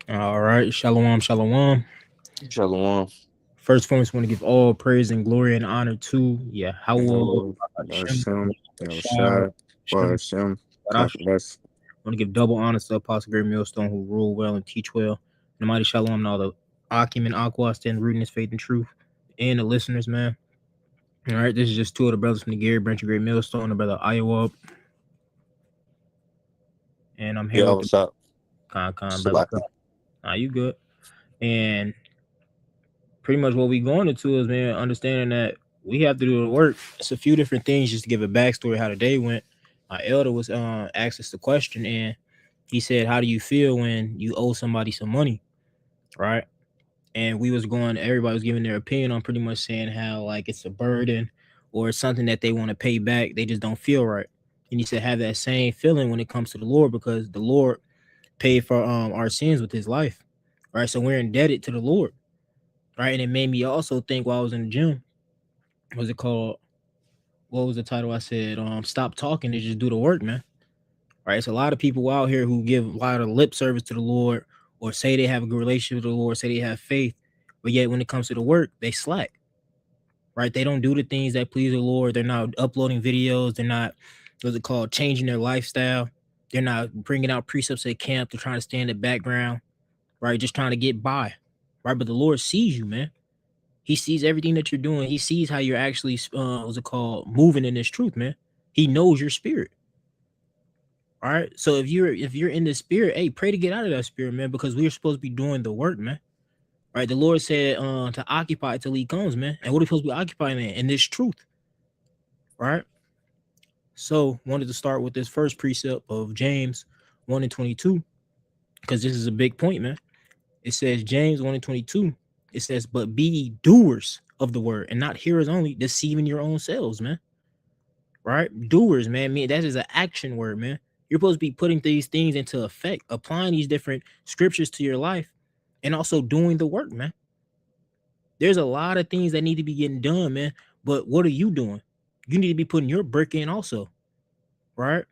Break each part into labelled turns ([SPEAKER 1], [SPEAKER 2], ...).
[SPEAKER 1] All right, shalom, shalom.
[SPEAKER 2] Shalom.
[SPEAKER 1] First, we want to give all praise and glory and honor to Yahweh, Hashem,
[SPEAKER 2] Hashem,
[SPEAKER 1] Shai,
[SPEAKER 2] Yahushua,
[SPEAKER 1] Shem,
[SPEAKER 2] Hashem,
[SPEAKER 1] Barash.
[SPEAKER 2] Kakwes.
[SPEAKER 1] I want to give double honors to Apostle Great Millstone, who rule well and teach well. And the mighty shalom and all the Akim and Aqua stand rooted in his faith and truth, and the listeners, man. All right, this is just two of the brothers from the Gary Branch of Great Millstone, the brother Iowa, and I'm here
[SPEAKER 2] Yo,
[SPEAKER 1] with the
[SPEAKER 2] what's up?
[SPEAKER 1] brother.
[SPEAKER 2] Salaki.
[SPEAKER 1] You good? And pretty much what we going into is, man, understanding that we have to do the work. It's a few different things just to give a backstory how the day went. My elder was asked us the question, and he said, "How do you feel when you owe somebody some money?" Right? And we was going. Everybody was giving their opinion on pretty much saying how like it's a burden or it's something that they want to pay back. They just don't feel right. And he said, "Have that same feeling when it comes to the Lord because the Lord paid for our sins with His life, right? So we're indebted to the Lord." Right. And it made me also think while I was in the gym, what was it called? What was the title? I said, stop talking and just do the work, man. Right. It's a lot of people out here who give a lot of lip service to the Lord or say they have a good relationship with the Lord, say they have faith, but yet when it comes to the work, they slack. Right. They don't do the things that please the Lord. They're not uploading videos. They're not, what's it called, changing their lifestyle. They're not bringing out precepts at camp. They're trying to stay in the background, right? Just trying to get by, right? But the Lord sees you, man. He sees everything that you're doing. He sees how you're actually, what's it called, moving in this truth, man. He knows your spirit. All right. So if you're in the spirit, hey, pray to get out of that spirit, man, because we're supposed to be doing the work, man. Right. The Lord said to occupy till He comes, man. And what are we supposed to be occupying in this truth? Right. So wanted to start with this first precept of James 1:22, because this is a big point, man. It says James 1:22. It says, but be ye doers of the word and not hearers only, deceiving your own selves, man. Right? Doers, man. That is an action word, man. You're supposed to be putting these things into effect, applying these different scriptures to your life, and also doing the work, man. There's a lot of things that need to be getting done, man. But what are you doing? You need to be putting your brick in also, right?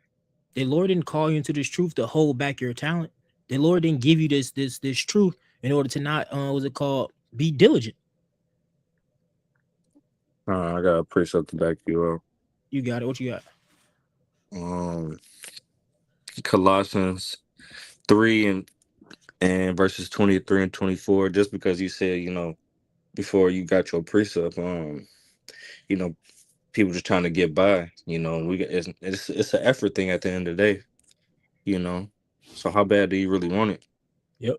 [SPEAKER 1] The Lord didn't call you into this truth to hold back your talent. The Lord didn't give you this truth in order to not what's it called? Be diligent.
[SPEAKER 2] I got a precept to back you up.
[SPEAKER 1] You got it. What you got?
[SPEAKER 2] Um, Colossians 3 and verses 23 and 24. Just because you said, before you got your precept, you know, people just trying to get by. It's an effort thing at the end of the day. You know, so how bad do you really want it?
[SPEAKER 1] Yep.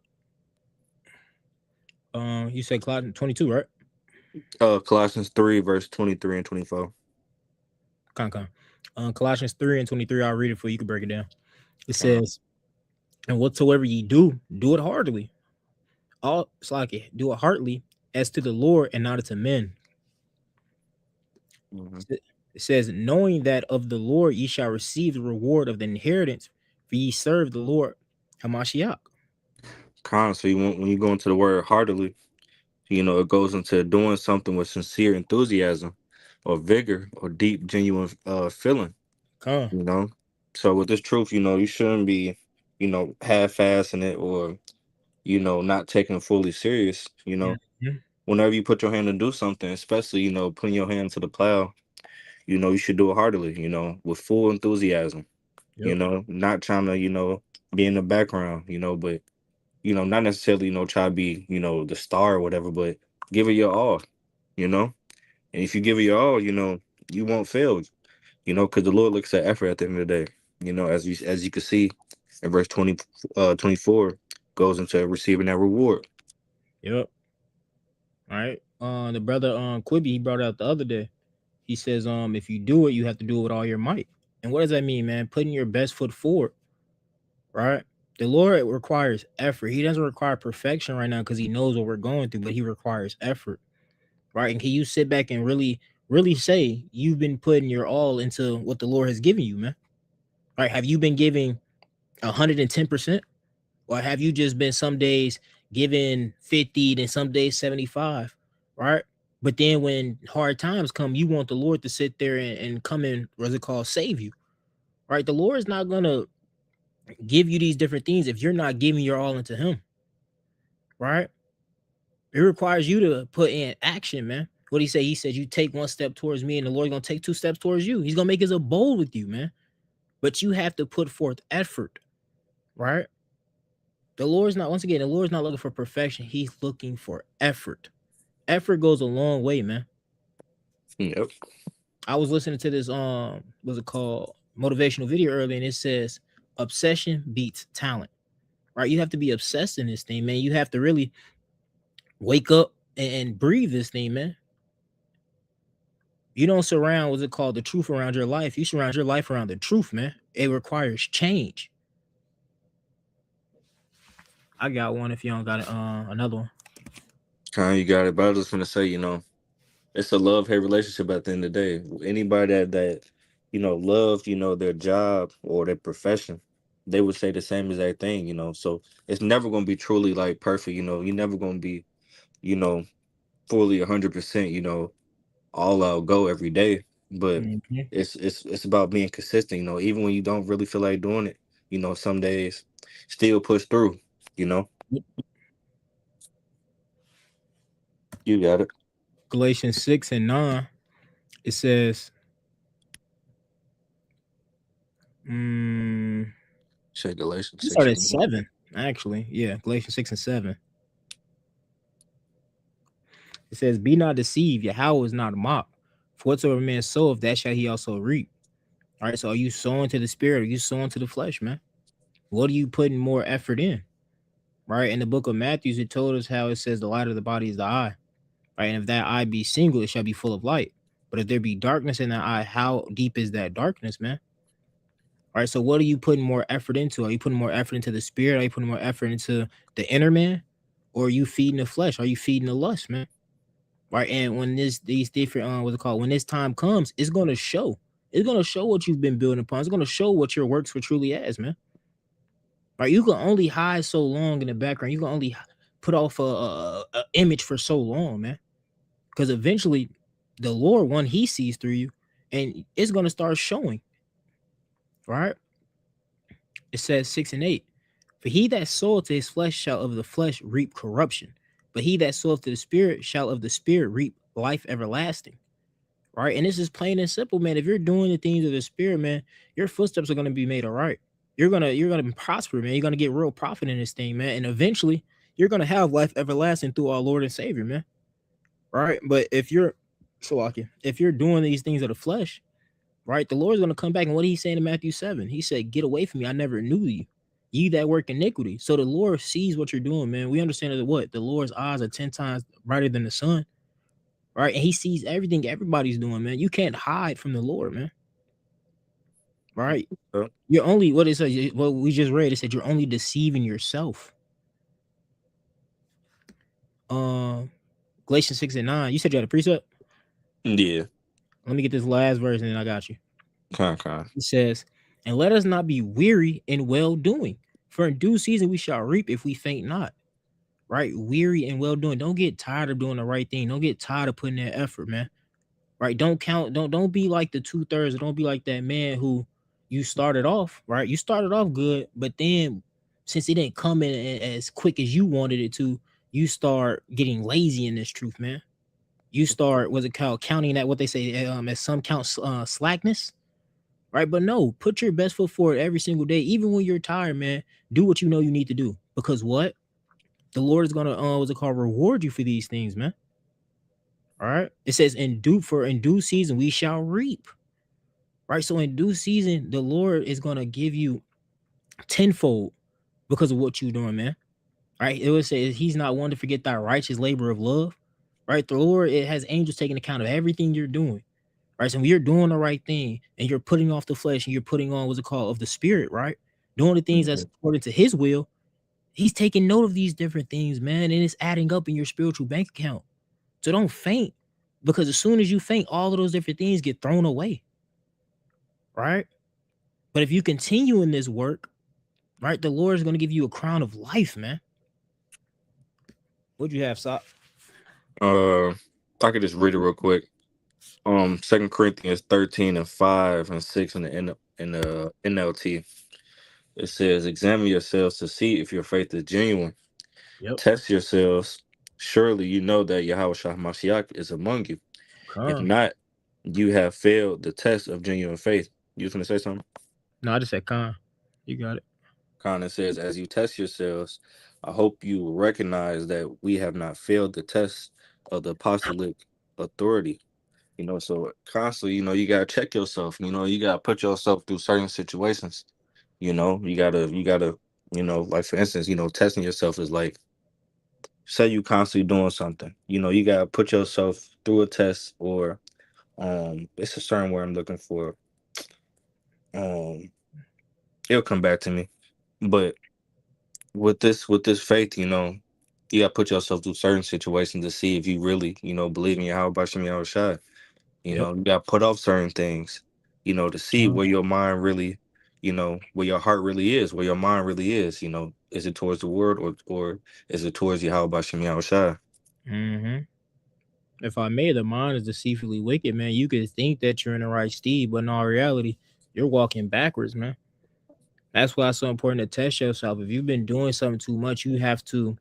[SPEAKER 1] You said Cloud 22, right?
[SPEAKER 2] Colossians 3 verse 23 and 24.
[SPEAKER 1] Con. Colossians 3 and 23. I'll read it for you. You can break it down. It
[SPEAKER 2] Uh,
[SPEAKER 1] says, and whatsoever ye do, do it heartily. All it's like it, do it heartily as to the Lord and not to men.
[SPEAKER 2] mhm.
[SPEAKER 1] It says, knowing that of the Lord ye shall receive the reward of the inheritance, for ye serve the Lord Hamashiach.
[SPEAKER 2] So when you go into the word heartily, it goes into doing something with sincere enthusiasm or vigor or deep, genuine feeling,
[SPEAKER 1] Come.
[SPEAKER 2] you know. So with this truth, you shouldn't be, half-assing it or, not taking it fully serious,
[SPEAKER 1] Mhm.
[SPEAKER 2] Whenever you put your hand to do something, especially, putting your hand to the plow, you should do it heartily, with full enthusiasm,
[SPEAKER 1] Yep.
[SPEAKER 2] not trying to, be in the background, but not necessarily, try to be, the star or whatever, but give it your all, you know. And if you give it your all, you won't fail, because the Lord looks at effort at the end of the day, as you can see in verse 24 goes into receiving that reward.
[SPEAKER 1] Yep. All right. The brother Quibi, he brought out the other day. He says, if you do it, you have to do it with all your might. And what does that mean, man? Putting your best foot forward, right? The Lord requires effort. He doesn't require perfection right now because He knows what we're going through, but He requires effort, right? And can you sit back and really say you've been putting your all into what the Lord has given you, man? Right? Have you been giving 110%, or have you just been some days giving 50, then some days 75, right? But then when hard times come, you want the Lord to sit there and come in, what's it called, save you, right? The Lord is not gonna give you these different things if you're not giving your all into Him. right? It requires you to put in action, man. What he say? He said, you take one step towards me, and the Lord's gonna take 2 steps towards you. He's gonna make his abode with you, man. But you have to put forth effort, right? The Lord's not, once again, the Lord's not looking for perfection. He's looking for effort. Effort goes a long way, man.
[SPEAKER 2] Yep.
[SPEAKER 1] I was listening to this what's it called, motivational video earlier, and it says obsession beats talent. Right? You have to be obsessed in this thing, man. You have to really wake up and breathe this thing, man. You don't surround what's it called, the truth around your life. You surround your life around the truth, man. It requires change. I got one if you don't got another one.
[SPEAKER 2] You got it. But I was just gonna say, you know, it's a love-hate relationship at the end of the day. Anybody that you know loved, you know, their job or their profession, they would say the same exact thing, you know. So it's never gonna be truly like perfect, you know. You're never gonna be, you know, fully 100%, you know, all out go every day. But
[SPEAKER 1] Mhm.
[SPEAKER 2] it's about being consistent, you know, even when you don't really feel like doing it, you know, some days still push through, you know. You got it.
[SPEAKER 1] Galatians 6:9, it says,
[SPEAKER 2] Say Galatians
[SPEAKER 1] we
[SPEAKER 2] 6
[SPEAKER 1] started at
[SPEAKER 2] and
[SPEAKER 1] 7, actually. Yeah, Galatians 6:7. It says, be not deceived, Yahweh is not mocked. For whatsoever man soweth, that shall he also reap. All right, so are you sowing to the spirit? Or are you sowing to the flesh, man? What are you putting more effort in? Right? In the book of Matthew, it told us how it says the light of the body is the eye. Right? And if that eye be single, it shall be full of light. But if there be darkness in that eye, how deep is that darkness, man? All right, so what are you putting more effort into? Are you putting more effort into the spirit? Are you putting more effort into the inner man? Or are you feeding the flesh? Are you feeding the lust, man? Right? And when these different what's it called? When this time comes, it's gonna show. It's gonna show what you've been building upon. It's gonna show what your works were truly as, man. Right? You can only hide so long in the background. You can only put off a image for so long, man. Because eventually, the Lord, one, He sees through you, and it's gonna start showing. Right? It says 6 and 8. For he that soweth to his flesh shall of the flesh reap corruption, but he that soweth to the spirit shall of the spirit reap life everlasting. Right? And this is plain and simple, man. If you're doing the things of the spirit, man, your footsteps are gonna be made all right. You're gonna prosper, man. You're gonna get real profit in this thing, man. And eventually you're gonna have life everlasting through our Lord and Savior, man. Right? But if you're if you're doing these things of the flesh, right, the Lord's gonna come back. And what did he say in Matthew 7? He said, get away from me, I never knew you. Ye that work iniquity. So the Lord sees what you're doing, man. We understand that what the Lord's eyes are 10 times brighter than the sun, right? And he sees everything everybody's doing, man. You can't hide from the Lord, man. Right? You're only what it says, what we just read, it said you're only deceiving yourself. Galatians 6:9. You said you had a precept?
[SPEAKER 2] Yeah.
[SPEAKER 1] Let me get this last verse and then I got you.
[SPEAKER 2] Okay.
[SPEAKER 1] It says, and let us not be weary in well doing, for in due season we shall reap if we faint not. Right? Weary and well doing. Don't get tired of doing the right thing. Don't get tired of putting that effort, man. Right? Don't be like the 2/3. Don't be like that man who you started off, right? You started off good, but then since it didn't come in as quick as you wanted it to, you start getting lazy in this truth, man. You start, what's it called, counting that, what they say, as some count slackness, right? But no, put your best foot forward every single day, even when you're tired, man. Do what you know you need to do, because what? The Lord is gonna what's it called, reward you for these things, man. All right. It says in due season we shall reap. Right. So in due season, the Lord is gonna give you tenfold because of what you're doing, man. Right. It would say he's not one to forget thy righteous labor of love. Right. The Lord, it has angels taking account of everything you're doing. Right. So when you're doing the right thing and you're putting off the flesh and you're putting on what's it called, of the spirit, right? Doing the things that's according to his will, he's taking note of these different things, man, and it's adding up in your spiritual bank account. So don't faint, because as soon as you faint, all of those different things get thrown away, right? But if you continue in this work, right, the Lord is going to give you a crown of life, man. What'd you have, Sop?
[SPEAKER 2] I could just read it real quick. 2 Corinthians 13:5-6 in the NLT. It says, examine yourselves to see if your faith is genuine.
[SPEAKER 1] Yep.
[SPEAKER 2] Test yourselves. Surely you know that Yahweh Shah Mashiach is among you. If
[SPEAKER 1] Con.
[SPEAKER 2] not, you have failed the test of genuine faith. You was gonna say something?
[SPEAKER 1] No, I just said con. You got it.
[SPEAKER 2] Conan says, as you test yourselves, I hope you will recognize that we have not failed the test of the apostolic authority. So constantly, you gotta check yourself. You gotta put yourself through certain situations. You gotta, like for instance, testing yourself is like, say you constantly doing something. You gotta put yourself through a test, or it's a certain word I'm looking for. Um, it'll come back to me. But with this faith, you gotta put yourself through certain situations to see if you really, believe in Yahweh Bashim Yahweh Shai.
[SPEAKER 1] Yep.
[SPEAKER 2] You gotta put off certain things, to see
[SPEAKER 1] Con.
[SPEAKER 2] where your mind really, where your heart really is, where your mind really is. Is it towards the word, or is it towards Yahweh Bashim Yahweh Shai?
[SPEAKER 1] Mm-hmm. If I may, the mind is deceitfully wicked, man. You could think that you're in the right steed, but in all reality, you're walking backwards, man. That's why it's so important to test yourself. If you've been doing something too much, you have to,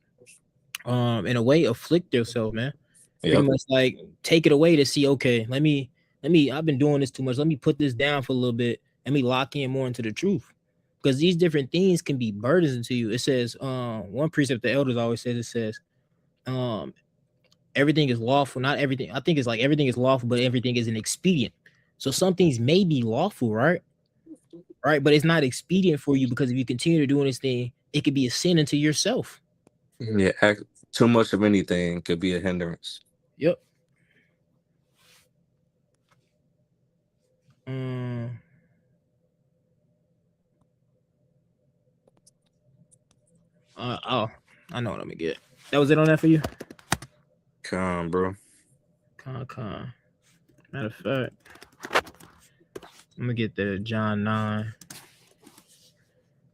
[SPEAKER 1] in a way, afflict yourself, man. Pretty
[SPEAKER 2] Yep.
[SPEAKER 1] much like take it away to see, okay, let me, I've been doing this too much. Let me put this down for a little bit. Let me lock in more into the truth. Because these different things can be burdens to you. It says, one precept the elders always says, it says, um, everything is lawful. Not everything. I think it's like everything is lawful, but everything is an expedient. So some things may be lawful, right? Right, but it's not expedient for you because if you continue to doing this thing, it could be a sin unto yourself.
[SPEAKER 2] Yeah. Too much of anything could be a hindrance.
[SPEAKER 1] Yep. Um, oh, I know what I'm gonna get. That was it on that for you?
[SPEAKER 2] Come on, bro.
[SPEAKER 1] Con. Matter of fact, I'm gonna get the John 9.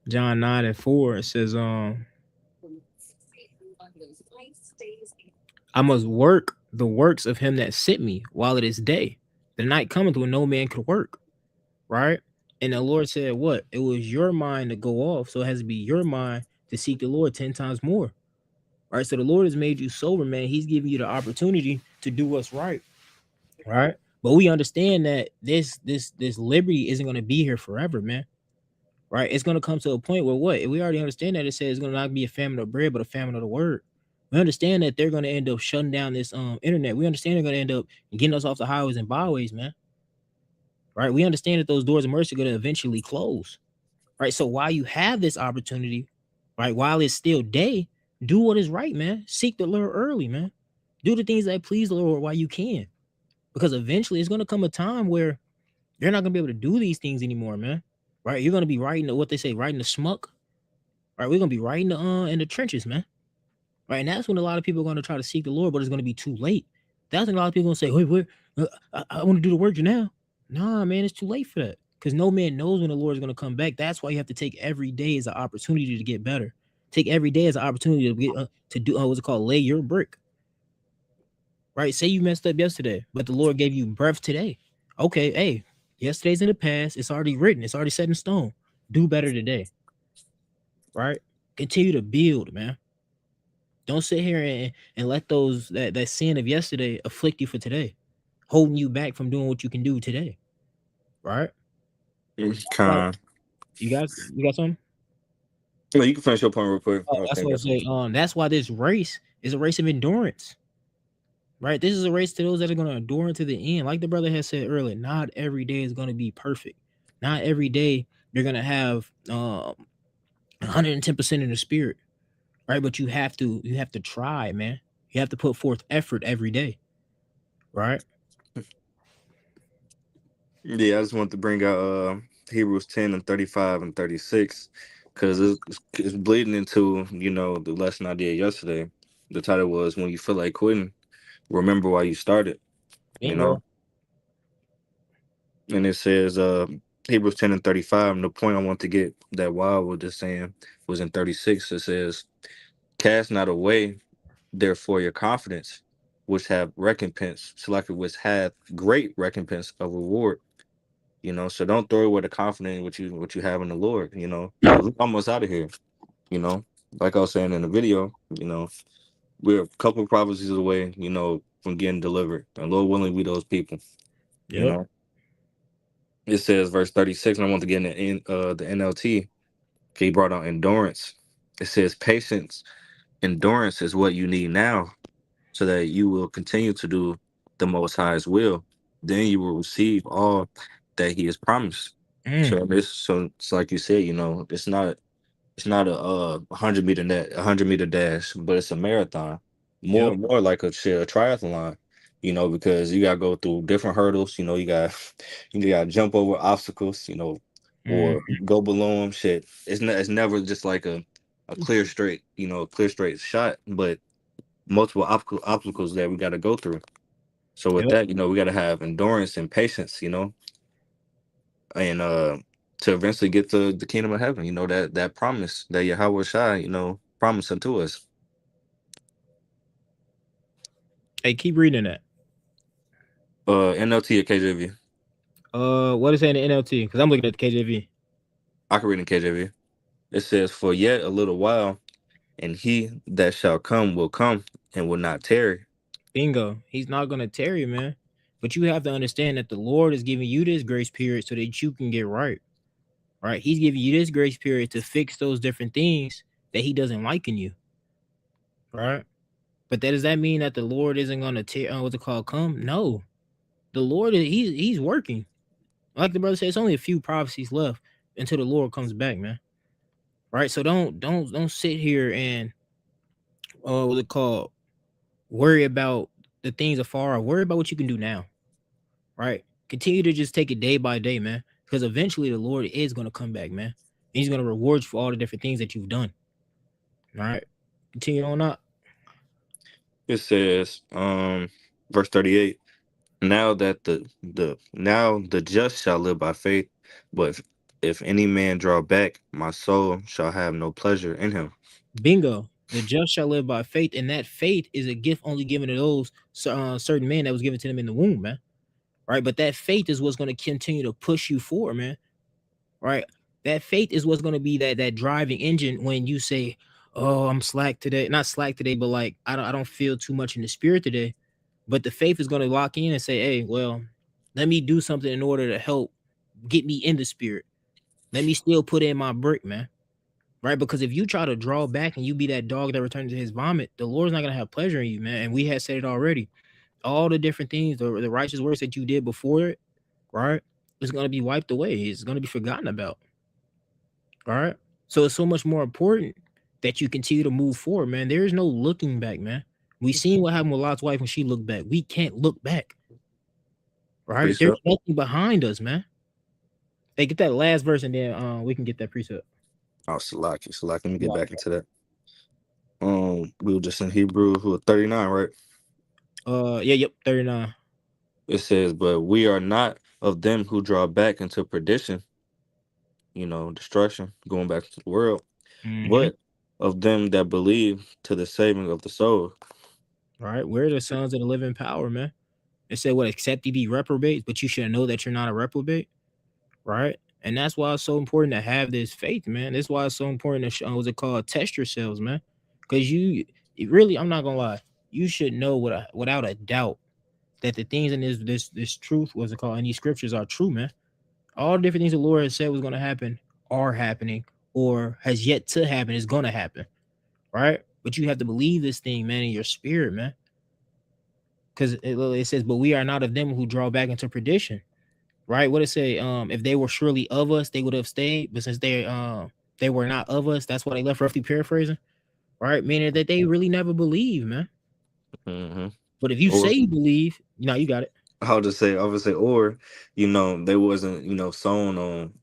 [SPEAKER 1] John 9 and 4. It says, I must work the works of him that sent me while it is day. The night cometh when no man could work. Right? And the Lord said, what? It was your mind to go off. So it has to be your mind to seek the Lord 10 times more. Right? So the Lord has made you sober, man. He's giving you the opportunity to do what's right. Right? But we understand that this liberty isn't going to be here forever, man. Right? It's going to come to a point where what? We already understand that it says it's going to not be a famine of bread, but a famine of the word. We understand that they're going to end up shutting down this internet. We understand they're going to end up getting us off the highways and byways, man. Right? We understand that those doors of mercy are going to eventually close. Right? So while you have this opportunity, right, while it's still day, do what is right, man. Seek the Lord early, man. Do the things that please the Lord while you can. Because eventually it's going to come a time where you're not going to be able to do these things anymore, man. Right? You're going to be right in the, what they say, right in the smuck. Right? We're going to be right in the trenches, man. Right? And that's when a lot of people are going to try to seek the Lord, but it's going to be too late. That's when a lot of people are going to say, wait, I want to do the work now. Nah, man, it's too late for that. Because no man knows when the Lord is going to come back. That's why you have to take every day as an opportunity to get better. Take every day as an opportunity to get to do what's it called, lay your brick. Right? Say you messed up yesterday, but the Lord gave you breath today. Okay, hey, yesterday's in the past. It's already written. It's already set in stone. Do better today. Right? Continue to build, man. Don't sit here and let those that sin of yesterday afflict you for today, holding you back from doing what you can do today. Right? Like,
[SPEAKER 2] Con.
[SPEAKER 1] you got something?
[SPEAKER 2] No, you can finish your point real quick.
[SPEAKER 1] Oh,
[SPEAKER 2] I
[SPEAKER 1] that's
[SPEAKER 2] think
[SPEAKER 1] what I
[SPEAKER 2] that's what.
[SPEAKER 1] say. That's why this race is a race of endurance. Right? This is a race to those that are going to endure unto the end. Like the brother has said earlier, not every day is going to be perfect. Not every day you're going to have 110% in the spirit. Right? But you have to try, man. You have to put forth effort every day. Right?
[SPEAKER 2] Yeah, I just want to bring out Hebrews 10 and 35 and 36 because it's bleeding into the lesson I did yesterday. The title was "When You Feel Like Quitting, Remember Why You Started." You know,
[SPEAKER 1] Bingo.
[SPEAKER 2] and it says Hebrews 10 and 35. And the point I want to get that while was just saying was in 36. It says, "Cast not away, therefore, your confidence, which have recompense, so like it which hath great recompense of reward." So don't throw away the confidence what you have in the Lord. 'Cause we're almost out of here. You know, like I was saying in the video, we're a couple prophecies away, from getting delivered. And Lord willing, we those people. You
[SPEAKER 1] Yep.
[SPEAKER 2] know, it says verse 36, and I want to get the NLT. He brought on endurance. It says patience, endurance is what you need now, so that you will continue to do the Most High's will. Then you will receive all that He has promised.
[SPEAKER 1] Mm.
[SPEAKER 2] So it's like you said, it's not a 100 meter net, 100 meter dash, but it's a marathon.
[SPEAKER 1] Yep.
[SPEAKER 2] More like a triathlon, because you gotta go through different hurdles. You got to jump over obstacles,
[SPEAKER 1] Mm.
[SPEAKER 2] or go below them. Shit, it's never just like a clear straight, clear straight shot, but multiple obstacles that we got to go through. So with
[SPEAKER 1] Yep.
[SPEAKER 2] that, we got to have endurance and patience, and to eventually get to the kingdom of heaven, that promise that Yahweh Shai, promised unto us.
[SPEAKER 1] Hey, keep reading that.
[SPEAKER 2] NLT or KJV?
[SPEAKER 1] What is it in the NLT? Because I'm looking at the KJV.
[SPEAKER 2] I can read in KJV. It says, "For yet a little while, and he that shall come will come and will not tarry."
[SPEAKER 1] Bingo. He's not gonna tear you, man. But you have to understand that the Lord is giving you this grace period so that you can get right. Right? He's giving you this grace period to fix those different things that He doesn't like in you. Right? But does that mean that the Lord isn't gonna tear? What's it called? Come? No. The Lord is He's working. Like the brother said, it's only a few prophecies left until the Lord comes back, man. Right? So don't sit here and what's it called? Worry about the things afar. Worry about what you can do now. Right? Continue to just take it day by day, man. Because eventually the Lord is gonna come back, man. And He's gonna reward you for all the different things that you've done. All right. Continue on up.
[SPEAKER 2] It says, verse 38. Now that the just shall live by faith, but if any man draw back, my soul shall have no pleasure in him.
[SPEAKER 1] Bingo. The just shall live by faith, and that faith is a gift only given to those certain men that was given to them in the womb, man. Right? But that faith is what's going to continue to push you forward, man. Right? That faith is what's going to be that driving engine when you say, "Oh, I'm slack today." Not slack today, but like I don't feel too much in the spirit today. But the faith is going to lock in and say, "Hey, well, let me do something in order to help get me in the spirit. Let me still put in my brick, man." Right? Because if you try to draw back and you be that dog that returns to his vomit, the Lord's not gonna have pleasure in you, man. And we had said it already. All the different things, the righteous works that you did before it, right? It's gonna be wiped away. It's gonna be forgotten about. All right. So it's so much more important that you continue to move forward, man. There is no looking back, man. We seen what happened with Lot's wife when she looked back. We can't look back, right? There's
[SPEAKER 2] Precept.
[SPEAKER 1] nothing behind us, man. Hey, get that last verse and then we can get that precept.
[SPEAKER 2] Oh, Salaki. Let me get
[SPEAKER 1] Right.
[SPEAKER 2] back into that. We were just in Hebrew, who 39, right?
[SPEAKER 1] Yeah, yep, 39.
[SPEAKER 2] It says, "But we are not of them who draw back into perdition, destruction, going back to the world,
[SPEAKER 1] Mm-hmm.
[SPEAKER 2] but of them that believe to the saving of the soul."
[SPEAKER 1] Right? We're the sons of the living power, man. It said, what, except ye be reprobates, but you should know that you're not a reprobate, right? And that's why it's so important to have this faith, man. That's why it's so important to, what's it called, test yourselves, man. Because really, I'm not gonna lie, you should know without a doubt that the things in this truth, what's it called, and these scriptures are true, man. All the different things the Lord has said was gonna happen are happening, or has yet to happen, is gonna happen, right? But you have to believe this thing, man, in your spirit, man. Because it says, but we are not of them who draw back into perdition, right? What it say? If they were surely of us, they would have stayed, but since they were not of us, that's why they left, roughly paraphrasing, right? Meaning that they really never believe, man.
[SPEAKER 2] Mm-hmm.
[SPEAKER 1] But if you
[SPEAKER 2] Or
[SPEAKER 1] say you believe, you got it.
[SPEAKER 2] I would say, or they wasn't, sown on,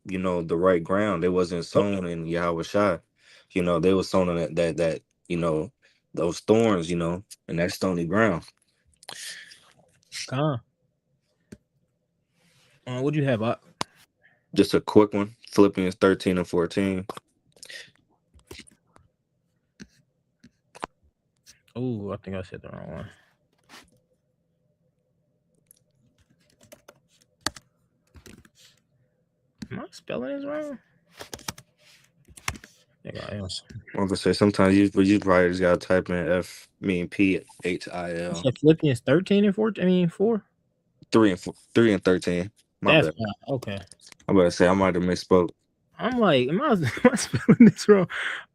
[SPEAKER 2] the right ground. They wasn't
[SPEAKER 1] Yep.
[SPEAKER 2] sown in Yahweh Shai. They was sown on that those thorns, and that stony ground.
[SPEAKER 1] Come on. What'd you have?
[SPEAKER 2] Just a quick one, Philippians 13 and 14.
[SPEAKER 1] Oh, I think I said the wrong one. Am I spelling this wrong? think I am.
[SPEAKER 2] I'm gonna say sometimes you probably just gotta type in PHIL.
[SPEAKER 1] So Philippians 13 and 14. I mean 4.
[SPEAKER 2] 3 and 13. My
[SPEAKER 1] That's
[SPEAKER 2] bad.
[SPEAKER 1] okay.
[SPEAKER 2] I'm about to say I might have misspoke.
[SPEAKER 1] I'm like, am I spelling this wrong?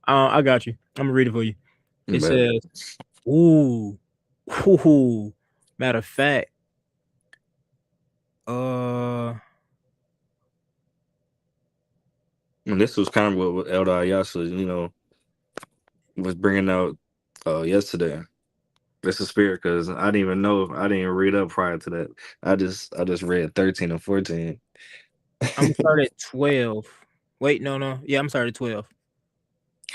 [SPEAKER 1] I got you. I'm gonna read it for you. It says, ooh. Matter of fact,
[SPEAKER 2] and this was kind of what Elder Ayasa, was bringing out yesterday. It's a spirit because I didn't even know. I didn't even read up prior to that. I just read 13 and 14.
[SPEAKER 1] I'm gonna start at 12. Wait, no. Yeah, I'm starting at 12.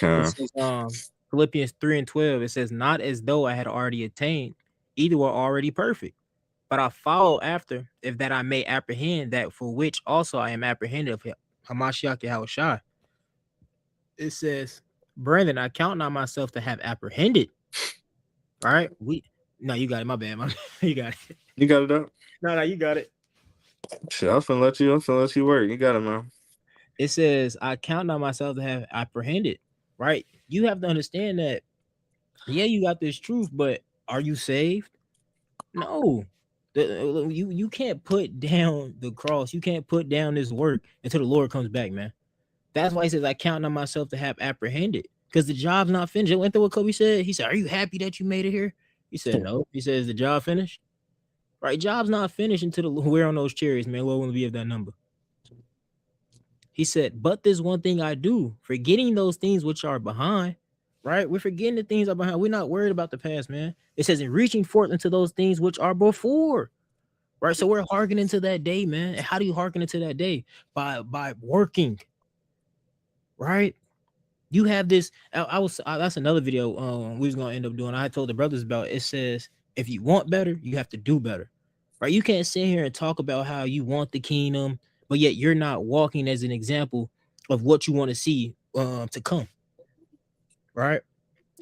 [SPEAKER 1] It says, Philippians 3 and 12. It says, not as though I had already attained, either were already perfect, but I follow after, if that I may apprehend that for which also I am apprehended of Hamashiach Yahushua. It says, Brandon, I count not myself to have apprehended. All right, no, you got it. My bad, you got it.
[SPEAKER 2] You got it up?
[SPEAKER 1] No, you got it.
[SPEAKER 2] Shit, I'm finna let you work. You got it, man.
[SPEAKER 1] It says, I count not myself to have apprehended. Right? You have to understand that. Yeah, you got this truth, but are you saved? No. You can't put down the cross. You can't put down this work until the Lord comes back, man. That's why he says, I count on myself to have apprehended, because the job's not finished. Went through what Kobe said. He said, are you happy that you made it here? He said, no. He says, the job finished? Right? Job's not finished until we're on those chariots, man. Lord will be of that number. He said, but there's one thing I do, forgetting those things which are behind. Right? We're forgetting the things are behind. We're not worried about the past, man. It says, in reaching forth into those things which are before. Right? So we're hearkening to that day, man. And how do you hearken into that day? By working. Right? You have this. That's another video we was gonna end up doing. I told the brothers about. It says, if you want better, you have to do better. Right? You can't sit here and talk about how you want the kingdom, but yet you're not walking as an example of what you want to see to come. Right?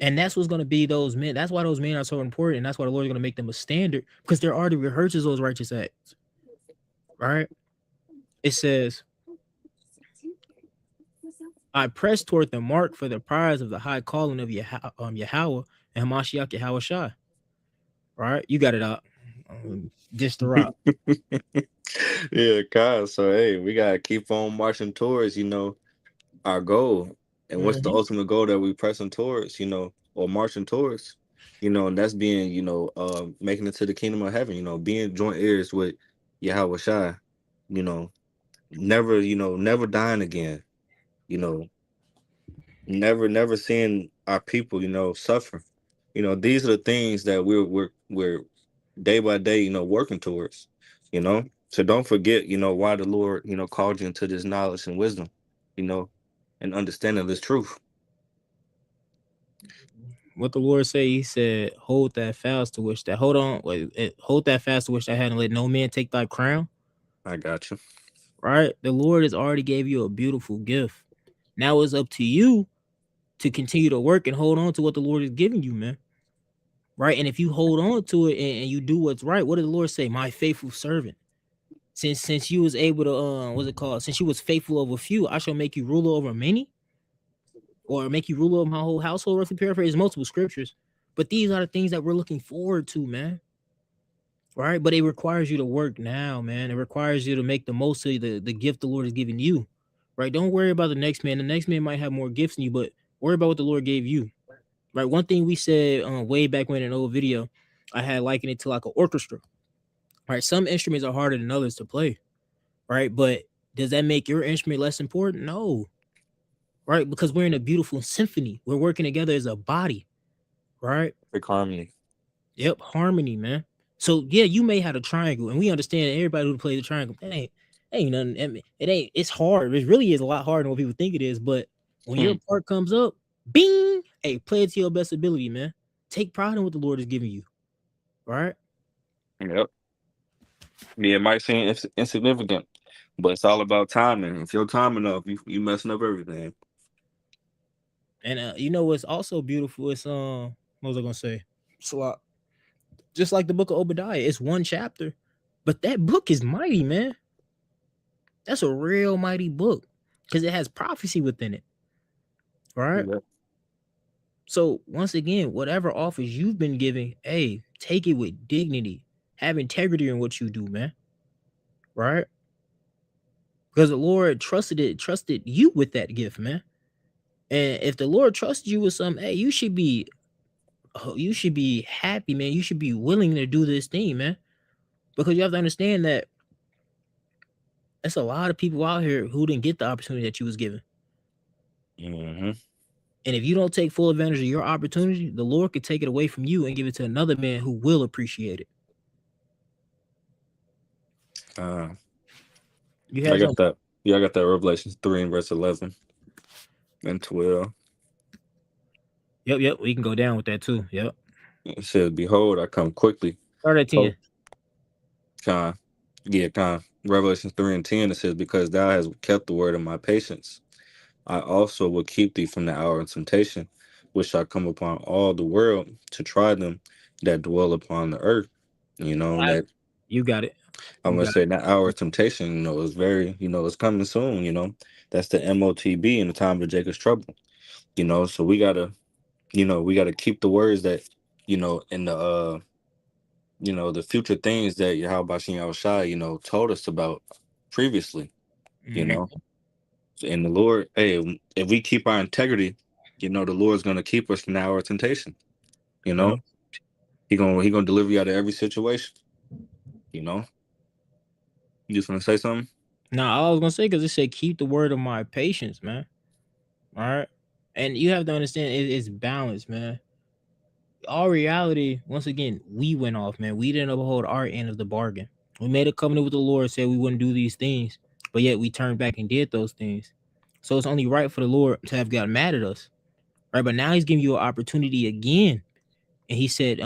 [SPEAKER 1] And that's what's going to be those men. That's why those men are so important. And that's why the Lord is going to make them a standard, because they're already rehearses those righteous acts. Right? It says, I press toward the mark for the prize of the high calling of Yahweh and Hamashiach Yahushua. Right? You got it out. Just the rock.
[SPEAKER 2] Yeah, God. So hey, we gotta keep on marching towards, our goal. And what's the ultimate goal that we pressing towards, or marching towards? And that's being, making it to the kingdom of heaven, being joint heirs with Yahweh Shai, never dying again, never seeing our people, suffer. These are the things that we're day by day, working towards, So don't forget, why the Lord, called you into this knowledge and wisdom, and understanding this truth.
[SPEAKER 1] What the Lord say, he said, hold that fast to which that hold that fast to which that had, and let no man take thy crown.
[SPEAKER 2] I got you.
[SPEAKER 1] Right? The Lord has already gave you a beautiful gift. Now it's up to you to continue to work and hold on to what the Lord is giving you, man. Right? And if you hold on to it and you do what's right, what did the Lord say? My faithful servant. Since you was able to what's it called? Since you was faithful over few, I shall make you ruler over many, or make you ruler of my whole household. Roughly paraphrase multiple scriptures. But these are the things that we're looking forward to, man. Right? But it requires you to work now, man. It requires you to make the most of the gift the Lord has given you. Right? Don't worry about the next man. The next man might have more gifts than you, but worry about what the Lord gave you. Right? One thing we said way back when in an old video, I had likened it to like an orchestra. Right? Some instruments are harder than others to play. Right? But does that make your instrument less important? No. Right? Because we're in a beautiful symphony. We're working together as a body. Right?
[SPEAKER 2] Like harmony.
[SPEAKER 1] Yep, harmony, man. So yeah, you may have a triangle, and we understand everybody who plays the triangle. That ain't nothing. It's hard. It really is a lot harder than what people think it is. But when your part comes up, bing, hey, play it to your best ability, man. Take pride in what the Lord is giving you. Right?
[SPEAKER 2] Yep. Yeah, it might seem insignificant, but it's all about timing. If you're timing up, you messing up everything.
[SPEAKER 1] And you know what's also beautiful? It's what was I gonna say? So just like the book of Obadiah, it's one chapter, but that book is mighty, man. That's a real mighty book because it has prophecy within it. right?
[SPEAKER 2] Yeah.
[SPEAKER 1] So once again, whatever office you've been given, hey, take it with dignity. Have integrity in what you do, man. Right? Because the Lord trusted you with that gift, man. And if the Lord trusts you with something, hey, you should be happy, man. You should be willing to do this thing, man. Because you have to understand that there's a lot of people out here who didn't get the opportunity that you was given.
[SPEAKER 2] Mm-hmm.
[SPEAKER 1] And if you don't take full advantage of your opportunity, the Lord could take it away from you and give it to another man who will appreciate it. You
[SPEAKER 2] I
[SPEAKER 1] had
[SPEAKER 2] got
[SPEAKER 1] something.
[SPEAKER 2] that. Yeah, I got that Revelations 3 and verse 11 and 12.
[SPEAKER 1] Yep. We can go down with that too. Yep.
[SPEAKER 2] It says, "Behold, I come quickly."
[SPEAKER 1] Start at 10.
[SPEAKER 2] Con, yeah, con. Revelation 3 and 10, it says, "Because thou hast kept the word of my patience, I also will keep thee from the hour of temptation, which shall come upon all the world to try them that dwell upon the earth." You know, that
[SPEAKER 1] You got it.
[SPEAKER 2] I'm
[SPEAKER 1] You
[SPEAKER 2] gonna
[SPEAKER 1] got
[SPEAKER 2] say that hour of temptation, is very, it's coming soon, That's the MOTB in the time of Jacob's trouble. So we gotta keep the words that, in the future things that Yahweh Shem Shai, told us about previously, you
[SPEAKER 1] it.
[SPEAKER 2] know. And the Lord, hey, if we keep our integrity, the Lord's gonna keep us from the hour of temptation. You
[SPEAKER 1] Yep.
[SPEAKER 2] know, he gonna deliver you out of every situation. You know, you just wanna say something?
[SPEAKER 1] Now, all I was gonna say because it said keep the word of my patience, man. All right, and you have to understand it's balance, man. All reality, once again, we went off, man. We didn't uphold our end of the bargain. We made a covenant with the Lord, said we wouldn't do these things, but yet we turned back and did those things. So it's only right for the Lord to have gotten mad at us, right? But now He's giving you an opportunity again, and He said,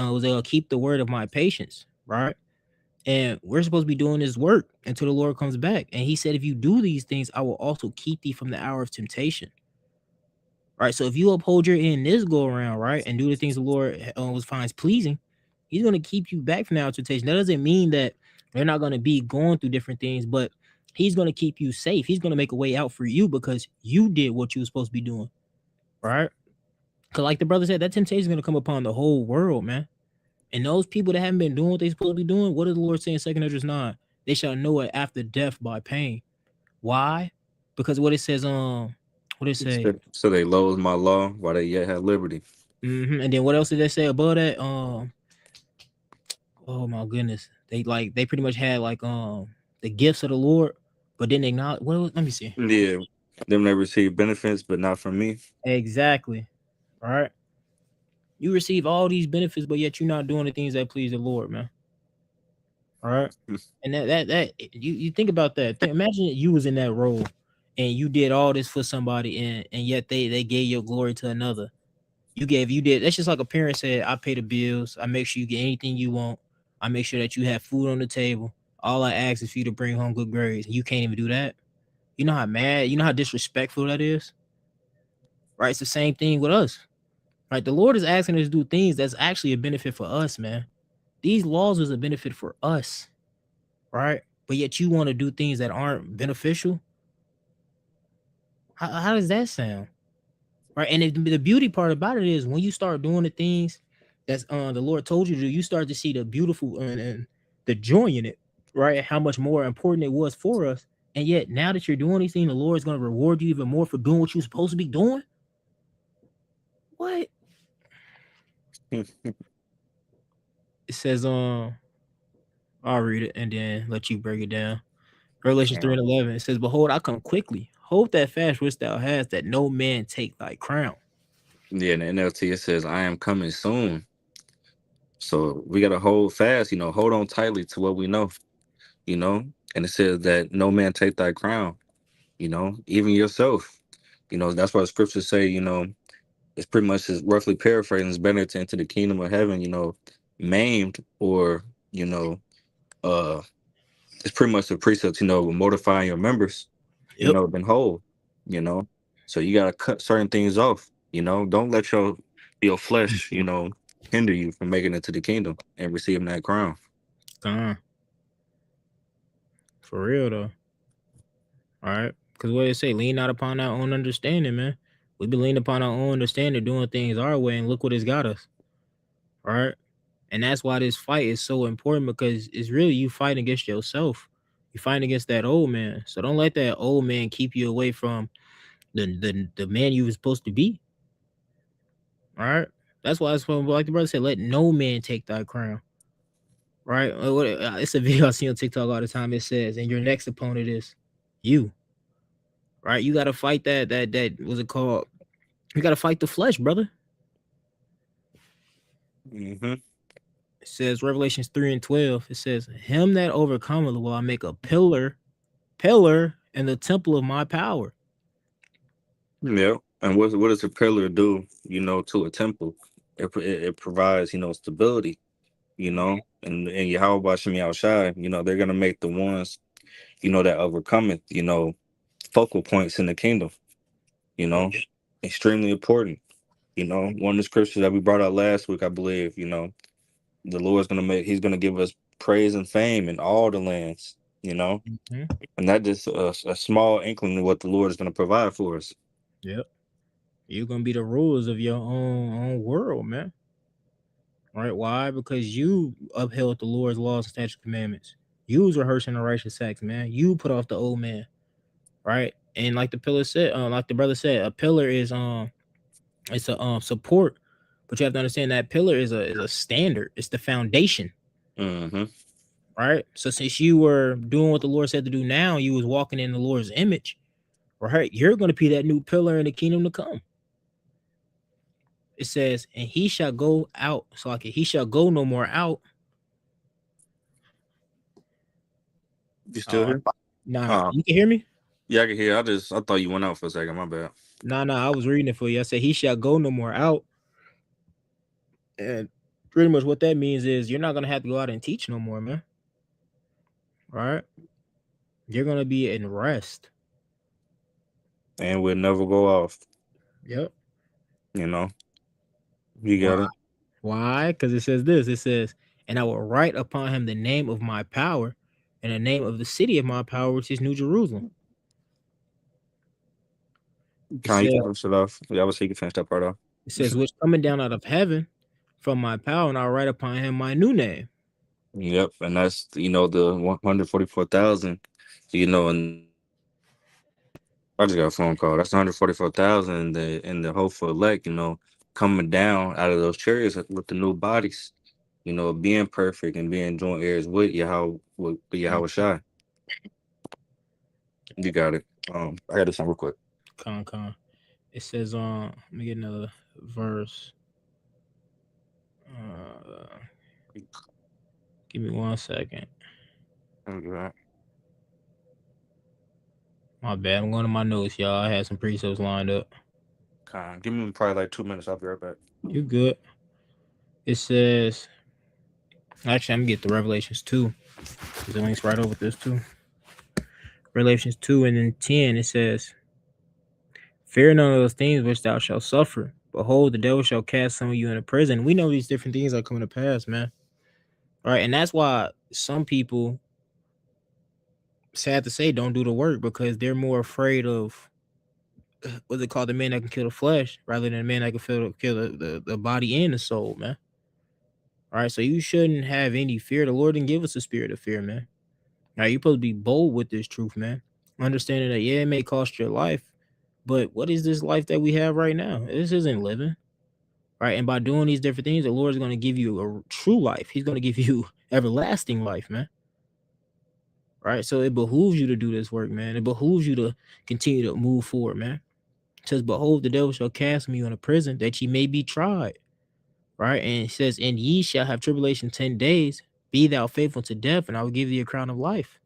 [SPEAKER 1] keep the word of my patience," right? And we're supposed to be doing this work until the Lord comes back. And He said, if you do these things, I will also keep thee from the hour of temptation. Right. So if you uphold your end this go around, right, and do the things the Lord finds pleasing, He's going to keep you back from the hour of temptation. That doesn't mean that they're not going to be going through different things, but He's going to keep you safe. He's going to make a way out for you because you did what you were supposed to be doing. Right. Because like the brother said, that temptation is going to come upon the whole world, man. And those people that haven't been doing what they're supposed to be doing, what does the Lord say in 2 Esdras 9? They shall know it after death by pain. Why? Because what it says, what it say?
[SPEAKER 2] So they loathe my law while they yet have liberty.
[SPEAKER 1] And then what else did they say above that? Oh my goodness, they pretty much had the gifts of the Lord, but didn't acknowledge. Let me see.
[SPEAKER 2] Yeah, them they receive benefits, but not from me.
[SPEAKER 1] Exactly. All right. You receive all these benefits, but yet you're not doing the things that please the Lord, man. All right. And that you think about that. Imagine you was in that role and you did all this for somebody and yet they gave your glory to another. You did. That's just like a parent said, I pay the bills, I make sure you get anything you want, I make sure that you have food on the table. All I ask is for you to bring home good grades. You can't even do that. You know how mad, you know how disrespectful that is? Right? It's the same thing with us. Right? The Lord is asking us to do things that's actually a benefit for us, man. These laws is a benefit for us. Right? But yet you want to do things that aren't beneficial. How does that sound? Right? And the beauty part about it is when you start doing the things that's the Lord told you to do, you start to see the beautiful and the joy in it, right? How much more important it was for us. And yet now that you're doing these things, the Lord is going to reward you even more for doing what you're supposed to be doing. What? It says I'll read it and then let you break it down. Revelation 3 and 11. It says, "Behold, I come quickly. Hold that fast which thou hast, that no man take thy crown."
[SPEAKER 2] Yeah, in the NLT it says, "I am coming soon." So we gotta hold fast, hold on tightly to what we know, And it says that no man take thy crown, even yourself. That's why the scriptures say, it's pretty much is roughly paraphrasing, it's better to enter the kingdom of heaven, maimed or, uh it's pretty much a precept, mortifying your members,
[SPEAKER 1] Yep.
[SPEAKER 2] than whole, So you gotta cut certain things off, Don't let your flesh, hinder you from making it to the kingdom and receiving that crown.
[SPEAKER 1] For real though. All right. Because what they say, lean not upon our own understanding, man. We've been leaning upon our own understanding, doing things our way, and look what it's got us. Right. And that's why this fight is so important, because it's really you fighting against yourself. You fighting against that old man. So don't let that old man keep you away from the man you were supposed to be. All right. That's why it's like the brother said, let no man take thy crown. Right. It's a video I see on TikTok all the time. It says, and your next opponent is you. Right. You got to fight that what's it called? You got to fight the flesh, brother.
[SPEAKER 2] Mm-hmm.
[SPEAKER 1] It says Revelations 3:12. It says, him that overcometh will I make a pillar in the temple of my power.
[SPEAKER 2] Yeah. And what does a pillar do, you know, to a temple? It provides, you know, stability, you know, and Yahweh Bashim Yahushai, you know, they're gonna make the ones, you know, that overcometh, you know, focal points in the kingdom, you know, extremely important. You know, one of the scriptures that we brought out last week, I believe, you know, the Lord's he's gonna give us praise and fame in all the lands, you know,
[SPEAKER 1] Mm-hmm.
[SPEAKER 2] and that just a small inkling of what the Lord is gonna provide for us.
[SPEAKER 1] Yep. You're gonna be the rulers of your own world, man. Right? Why? Because you upheld the Lord's laws and statute commandments. You was rehearsing the righteous acts, man. You put off the old man. Right? And like the pillar said, like the brother said, a pillar is it's a support, but you have to understand that pillar is a standard. It's the foundation.
[SPEAKER 2] Mm-hmm.
[SPEAKER 1] Right? So since you were doing what the Lord said to do now, you was walking in the Lord's image, right? You're gonna be that new pillar in the kingdom to come. It says, and he shall go out. So like he shall go no more out.
[SPEAKER 2] You still here?
[SPEAKER 1] Nah, you can hear me?
[SPEAKER 2] Yeah, I can hear. I thought you went out for a second. My bad.
[SPEAKER 1] Nah, I was reading it for you. I said he shall go no more out. And pretty much what that means is you're not gonna have to go out and teach no more, man. Right? You're gonna be in rest.
[SPEAKER 2] And we'll never go off.
[SPEAKER 1] Yep.
[SPEAKER 2] You know. You got it.
[SPEAKER 1] Why? Because it says this. It says, and I will write upon him the name of my power and the name of the city of my power, which is New Jerusalem.
[SPEAKER 2] Can you finish it off? Yeah, I was so you can finish that part off.
[SPEAKER 1] It says, which coming down out of heaven from my power, and I'll write upon him my new name.
[SPEAKER 2] Yep, and that's, you know, the 144,000, you know, and I just got a phone call. That's 144,000 and the hopeful elect, you know, coming down out of those chariots with the new bodies, you know, being perfect and being joint heirs with Yahweh Shai. You got it. I got this one real quick.
[SPEAKER 1] Con. It says, let me get another verse. Give me 1 second.
[SPEAKER 2] Okay.
[SPEAKER 1] My bad. I'm going to my notes, y'all. I had some precepts lined up.
[SPEAKER 2] Give me probably like 2 minutes. I'll be right back.
[SPEAKER 1] You good? It says, actually, I'm gonna get the Revelations 2. The link's right over this too. Revelations 2 and then 10. It says, fear none of those things which thou shalt suffer. Behold, the devil shall cast some of you into prison. We know these different things are coming to pass, man. All right, and that's why some people, sad to say, don't do the work, because they're more afraid of what's it called, the man that can kill the flesh, rather than the man that can kill the body and the soul, man. All right, so you shouldn't have any fear. The Lord didn't give us a spirit of fear, man. All right, you're supposed to be bold with this truth, man. Understanding that, yeah, it may cost your life, but what is this life that we have right now? This isn't living. Right, and by doing these different things, the Lord is going to give you a true life. He's going to give you everlasting life, man. Right, so it behooves you to do this work, man. It behooves you to continue to move forward, man. It says, behold, the devil shall cast me into prison, that ye may be tried. Right, and it says, and ye shall have tribulation 10 days. Be thou faithful to death, and I will give thee a crown of life.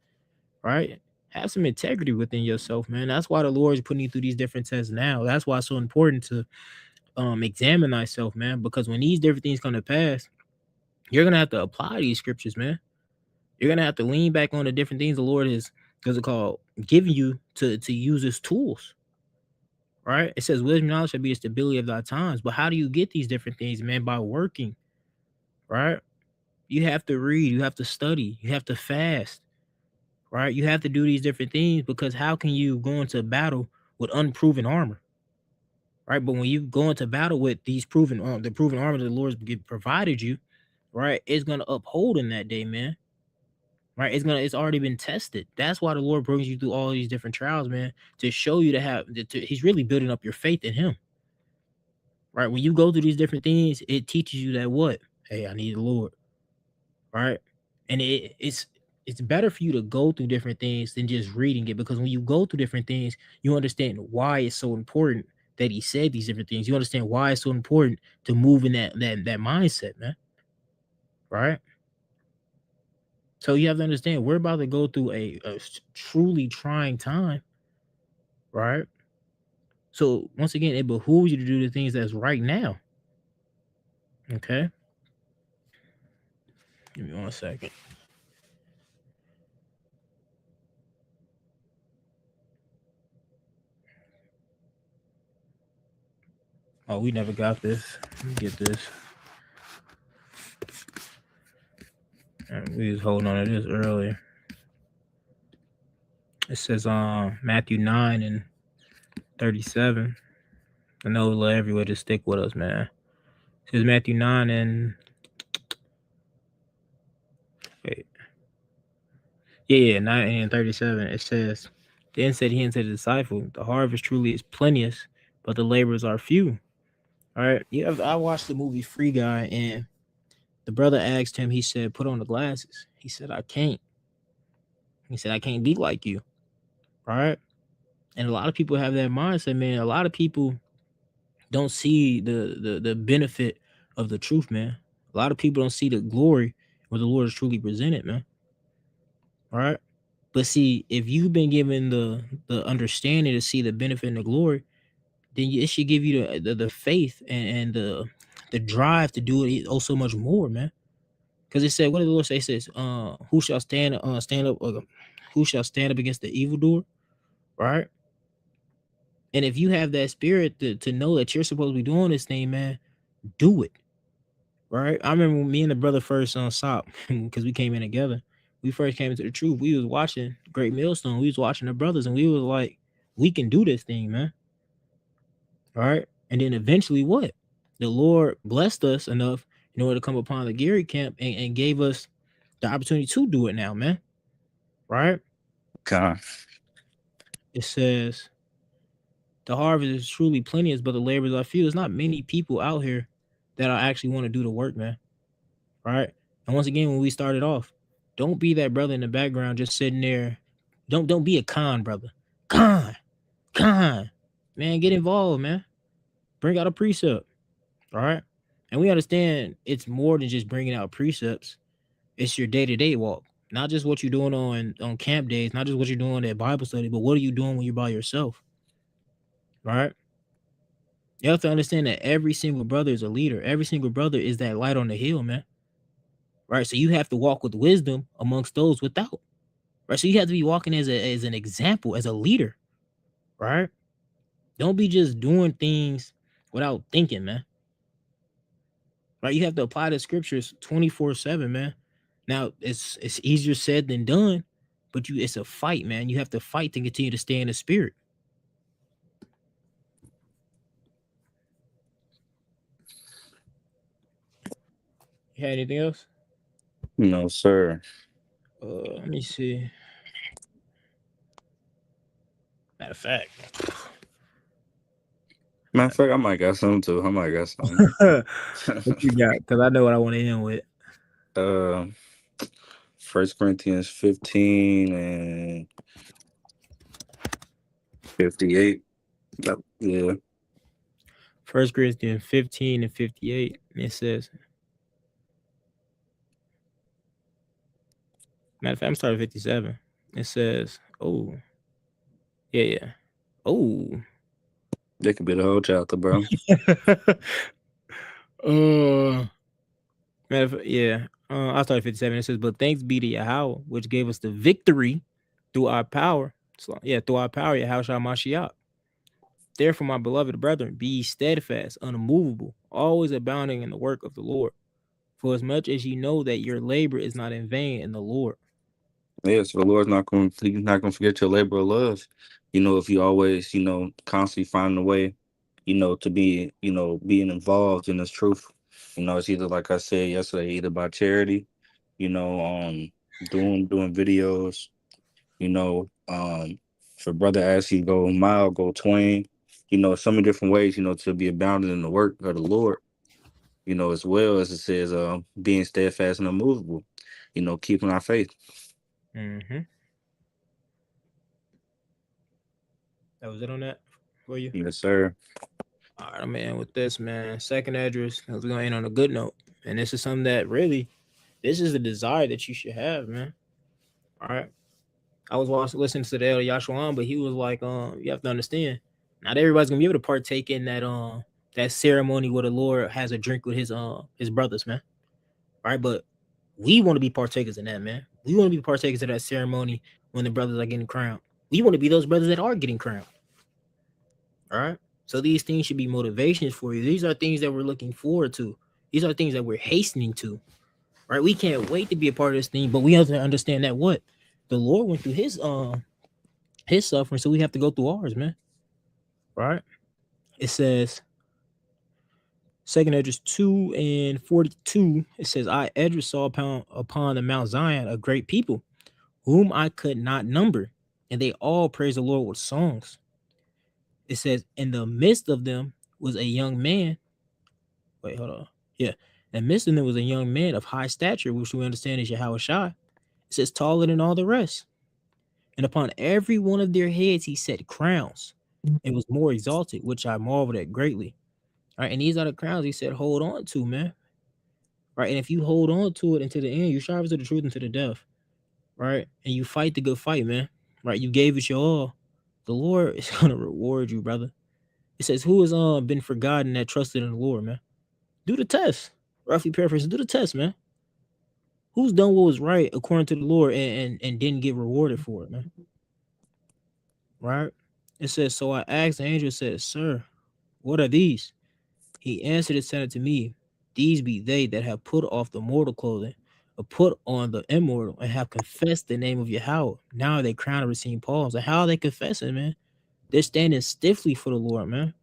[SPEAKER 1] Right, have some integrity within yourself, man. That's why the Lord is putting you through these different tests now. That's why it's so important to examine thyself, man, because when these different things come to pass, you're gonna have to apply these scriptures, man. You're gonna have to lean back on the different things the Lord is, what's it called, giving you to use as tools. Right, it says wisdom knowledge shall be the stability of thy times. But how do you get these different things, man? By working. Right, you have to read, you have to study, you have to fast. Right, you have to do these different things, because how can you go into battle with unproven armor? right? But when you go into battle with these the proven armor that the Lord's provided you, right, it's gonna uphold in that day, man. Right? It's already been tested. That's why the Lord brings you through all these different trials, man, to show you He's really building up your faith in Him. Right? When you go through these different things, it teaches you that what? Hey, I need the Lord. Right? And it's better for you to go through different things than just reading it, because when you go through different things, you understand why it's so important that He said these different things. You understand why it's so important to move in that mindset, man. Right? So you have to understand we're about to go through a truly trying time, right? So once again, it behooves you to do the things that's right now. Okay. Give me 1 second. Oh, we never got this. Let me get this. We was holding on to this earlier. It says Matthew 9 and 37. I know we'll let everywhere just stick with us, man. It says Matthew 9 and wait. Yeah, 9 and 37. It says, then said he unto the disciple, the harvest truly is plenteous, but the laborers are few. All right. Yeah, I watched the movie Free Guy, and the brother asked him, he said, put on the glasses. He said, I can't. He said, I can't be like you. All right. And a lot of people have that mindset, man. A lot of people don't see the benefit of the truth, man. A lot of people don't see the glory where the Lord is truly presented, man. All right. But see, if you've been given the understanding to see the benefit and the glory, then it should give you the faith and the drive to do it so much more, man. Because it said, what did the Lord say? It says, who shall stand up, who shall stand up against the evildoer, right? And if you have that spirit to know that you're supposed to be doing this thing, man, do it, right? I remember when me and the brother first SOP, because we came in together. We first came into the truth. We was watching Great Millstone. We was watching the brothers, and we was like, we can do this thing, man. All right. And then eventually what? The Lord blessed us enough in order to come upon the Gary camp and gave us the opportunity to do it now, man. Right?
[SPEAKER 2] God.
[SPEAKER 1] It says the harvest is truly plenteous, but the laborers are few. There's not many people out here that actually want to do the work, man. Right? And once again, when we started off, don't be that brother in the background just sitting there. Don't be a con brother. Con. Man, get involved, man. Bring out a precept. All right. And we understand it's more than just bringing out precepts. It's your day-to-day walk. Not just what you're doing on camp days, not just what you're doing at Bible study, but what are you doing when you're by yourself? Right? You have to understand that every single brother is a leader. Every single brother is that light on the hill, man. Right? So you have to walk with wisdom amongst those without. Right? So you have to be walking as an example, as a leader. Right? Don't be just doing things without thinking, man. Right? You have to apply the scriptures 24/7, man. Now it's easier said than done, but it's a fight, man. You have to fight to continue to stay in the spirit. You had anything else?
[SPEAKER 2] No, sir.
[SPEAKER 1] Let me see. Matter of fact,
[SPEAKER 2] I might got something too. I might got something.
[SPEAKER 1] what you got? Because I know what I want to end with.
[SPEAKER 2] 1 Corinthians 15 and 58. Yeah.
[SPEAKER 1] 1 Corinthians 15 and 58. It says, matter of fact, I'm starting 57. It says, oh, yeah. Oh.
[SPEAKER 2] That could be the whole chapter, bro.
[SPEAKER 1] Yeah. I started 57. It says, but thanks be to Yahweh, which gave us the victory through our power. So, through our power, Yahweh Mashiach. Therefore, my beloved brethren, be steadfast, unmovable, always abounding in the work of the Lord. For as much as you know that your labor is not in vain in the Lord.
[SPEAKER 2] Yes, the Lord's not going to forget your labor of love. If you always, constantly finding a way, to be, being involved in this truth. It's either like I said yesterday, either by charity, doing videos, if a brother asks you go mile, go twain, so many different ways, to be abounded in the work of the Lord, as well as it says, being steadfast and unmovable, keeping our faith.
[SPEAKER 1] Mm-hmm. That was it on that for you.
[SPEAKER 2] Yes, sir.
[SPEAKER 1] All right, man. With this, man, second address, we're gonna end on a good note, and this is something that really, this is the desire that you should have, man. All right. I was listening to the El Yashuan, but he was like, you have to understand, not everybody's gonna be able to partake in that ceremony where the Lord has a drink with his brothers, man. All right, but we want to be partakers in that, man. We want to be partakers of that ceremony when the brothers are getting crowned. We want to be those brothers that are getting crowned. All right. So these things should be motivations for you. These are things that we're looking forward to. These are things that we're hastening to. Right. We can't wait to be a part of this thing, but we have to understand that what the Lord went through his suffering, so we have to go through ours, man. Right. It says Second Esdras 2:42. It says, I Esdras saw upon the Mount Zion a great people, whom I could not number, and they all praise the Lord with songs. It says, in the midst of them was a young man. Wait, hold on. Yeah. In the midst of them was a young man of high stature, which we understand is Yahushua. It says, taller than all the rest. And upon every one of their heads he set crowns. It was more exalted, which I marveled at greatly. All right. And these are the crowns he said, hold on to, man. Right. And if you hold on to it until the end, you strive to the truth until the death. Right. And you fight the good fight, man. Right. You gave it your all. The Lord is going to reward you, brother. It says, who has been forgotten that trusted in the Lord, man? Do the test. Roughly paraphrasing, do the test, man. Who's done what was right according to the Lord and didn't get rewarded for it, man? Right? It says, so I asked the angel, said, sir, what are these? He answered and said unto me, these be they that have put off the mortal clothing, or put on the immortal, and have confessed the name of Yahweh. Now are they crowned and receiving palms. And how are they confessing, man? They're standing stiffly for the Lord, man.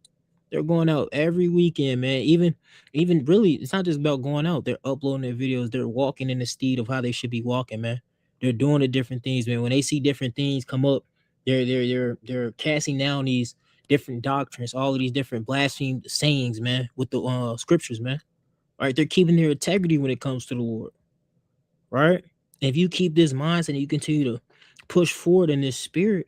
[SPEAKER 1] They're going out every weekend, man. Even really, it's not just about going out. They're uploading their videos. They're walking in the steed of how they should be walking, man. They're doing the different things, man. When they see different things come up, they're casting down these different doctrines, all of these different blaspheme sayings, man, with the scriptures, man. All right, they're keeping their integrity when it comes to the Lord. Right? And if you keep this mindset and you continue to push forward in this spirit,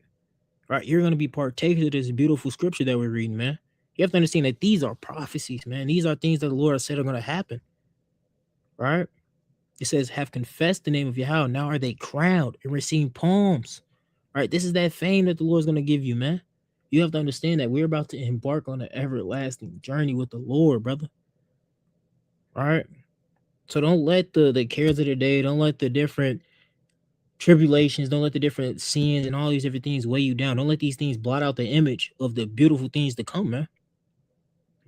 [SPEAKER 1] right, you're gonna be partakers of this beautiful scripture that we're reading, man. You have to understand that these are prophecies, man. These are things that the Lord said are going to happen. Right? It says, have confessed the name of Yahweh. Now are they crowned and receiving palms. Right? This is that fame that the Lord's going to give you, man. You have to understand that we're about to embark on an everlasting journey with the Lord, brother. All right? So don't let the cares of the day, don't let the different tribulations, don't let the different sins and all these different things weigh you down. Don't let these things blot out the image of the beautiful things to come, man.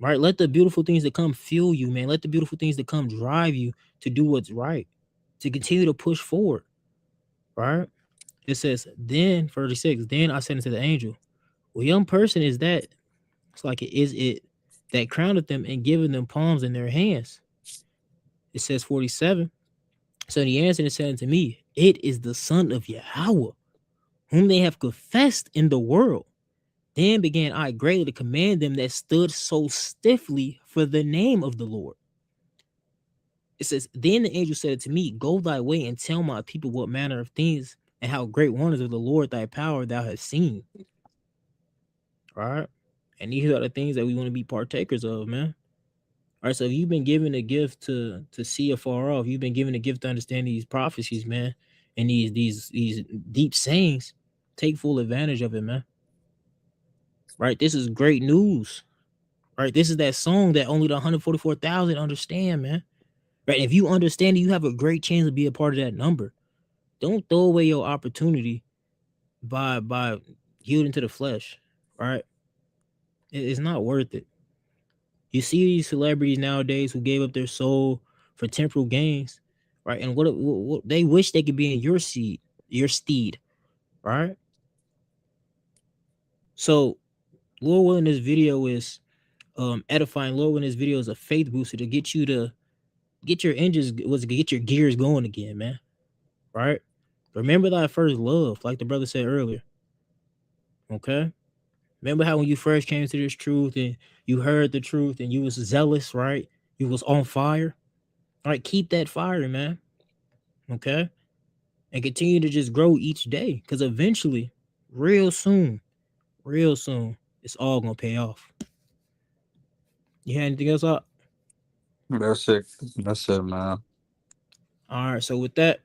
[SPEAKER 1] Right? Let the beautiful things that come fuel you, man. Let the beautiful things that come drive you to do what's right, to continue to push forward. Right? It says, then 36, then I said unto the angel, what young person is that? It's like it is it that crowned them and given them palms in their hands. It says 47. So he answered and said unto me, it is the son of Yahweh, whom they have confessed in the world. Then began I greatly to command them that stood so stiffly for the name of the Lord. It says, then the angel said to me, go thy way and tell my people what manner of things and how great wonders of the Lord thy power thou hast seen. All right. And these are the things that we want to be partakers of, man. All right. So if you've been given a gift to see afar off, you've been given a gift to understand these prophecies, man, and these deep sayings, take full advantage of it, man. Right? This is great news. Right? This is that song that only the 144,000 understand, man. Right? If you understand it, you have a great chance to be a part of that number. Don't throw away your opportunity by yielding to the flesh. Right? It's not worth it. You see these celebrities nowadays who gave up their soul for temporal gains, right? And what they wish they could be in your steed, right? So, Lord willing, this video is edifying Lord in this video is a faith booster to get you to get your get your gears going again, man. Right? Remember that first love, like the brother said earlier. Okay? Remember how when you first came to this truth and you heard the truth and you was zealous, right? You was on fire. All right, keep that fire, man. Okay? And continue to just grow each day. Because eventually, real soon, it's all gonna pay off. You had anything else up?
[SPEAKER 3] That's it. That's it, man.
[SPEAKER 1] All right, so with that,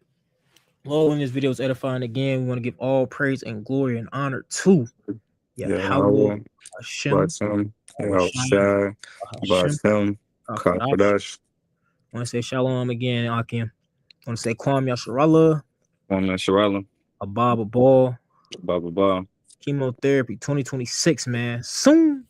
[SPEAKER 1] Lord, in this video is edifying again. We want to give all praise and glory and honor to
[SPEAKER 2] Yahweh,
[SPEAKER 1] Hashem,
[SPEAKER 2] Bashem, Yahushai, Bashem, Kafadash.
[SPEAKER 1] I want to say shalom again, Akim. I want to say Kwam Yasharallah,
[SPEAKER 2] Kwam Yasharallah,
[SPEAKER 1] Abba Ball,
[SPEAKER 2] Baba Ba.
[SPEAKER 1] Chemotherapy 2026, man. Soon.